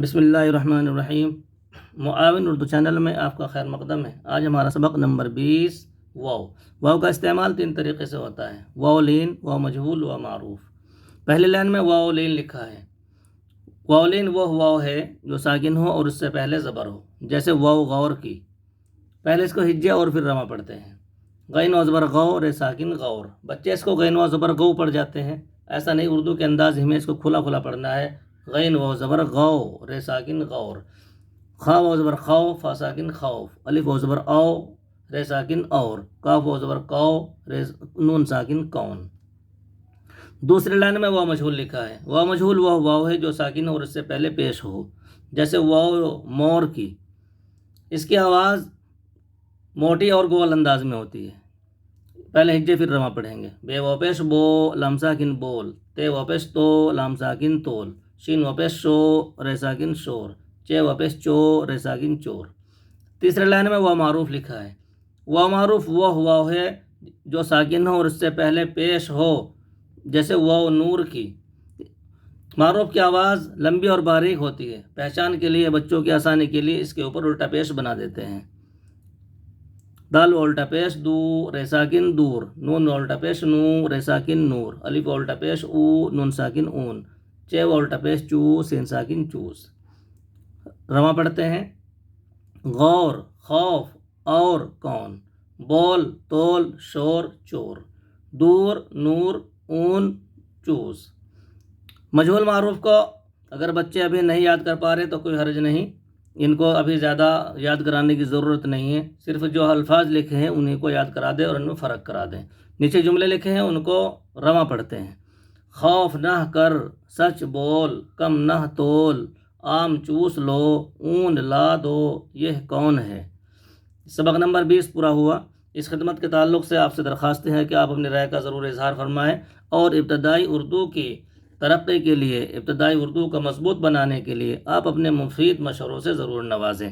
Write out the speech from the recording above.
بسم اللہ الرحمن الرحیم۔ معاون اردو چینل میں آپ کا خیر مقدم ہے۔ آج ہمارا سبق نمبر 20 واو۔ واو کا استعمال 3 طریقے سے ہوتا ہے: واو لین، واو مجہول، واو معروف۔ پہلی لائن میں واو لین لکھا ہے۔ واو لین وہ واو ہے جو ساکن ہو اور اس سے پہلے زبر ہو، جیسے واو غور کی، پہلے اس کو ہجے اور پھر رما پڑھتے ہیں۔ غین و زبر غو، رے ساکن غور۔ بچے اس کو غین و زبر غو پڑھ جاتے ہیں، ایسا نہیں، اردو کے انداز میں اس کو کھلا کھلا پڑھنا ہے۔ غین و زبر غو، رے ساکن غور۔ خا و زبر خو، فا ساکن خوف۔ الف و زبر او، رے ساکن اور۔ کاف و زبر کو، نون ساکن کون۔ دوسری لائن میں واو مجہول لکھا ہے۔ واو مجہول وہ واو ہے جو ساکن ہو اور اس سے پہلے پیش ہو، جیسے واو مور کی، اس کی آواز موٹی اور گول انداز میں ہوتی ہے، پہلے ہجے پھر رما پڑھیں گے۔ بے و پیش بو، لام ساکن بول۔ تے و پیش تو، لام ساکن تول۔ شین و پیش شو، رے ساکن شور۔ چے و پیش چو، رے ساکن چور۔ تیسرے لائن میں واو معروف لکھا ہے۔ واو معروف وہ واو ہے جو ساکن ہو اور اس سے پہلے پیش ہو، جیسے واو نور کی۔ معروف کی آواز لمبی اور باریک ہوتی ہے، پہچان کے لیے بچوں کی آسانی کے لیے اس کے اوپر الٹا پیش بنا دیتے ہیں۔ دال الٹا پیش دو، رے ساکن دور۔ نون الٹا پیش نو، رے ساکن نور۔ الف الٹا پیش او، نون ساکن اون۔ چے الٹا پیش چو، سین ساکن چوس۔ رما پڑھتے ہیں۔ غور، خوف، اور کون۔ بول، تول، شور، چور۔ دور، نور، اون، چوس۔ مجہول معروف کو اگر بچے ابھی نہیں یاد کر پا رہے تو کوئی حرج نہیں، ان کو ابھی زیادہ یاد کرانے کی ضرورت نہیں ہے، صرف جو الفاظ لکھے ہیں انہیں کو یاد کرا دیں اور ان میں فرق کرا دیں۔ نیچے جملے لکھے ہیں ان کو رواں پڑھتے ہیں۔ خوف نہ کر، سچ بول، کم نہ تول، آم چوس لو، اون لا دو، یہ کون ہے۔ سبق نمبر 20 پورا ہوا۔ اس خدمت کے تعلق سے آپ سے درخواست ہے کہ آپ اپنی رائے کا ضرور اظہار فرمائیں اور ابتدائی اردو کی ترقی کے لیے، ابتدائی اردو کو مضبوط بنانے کے لیے آپ اپنے مفید مشوروں سے ضرور نوازیں۔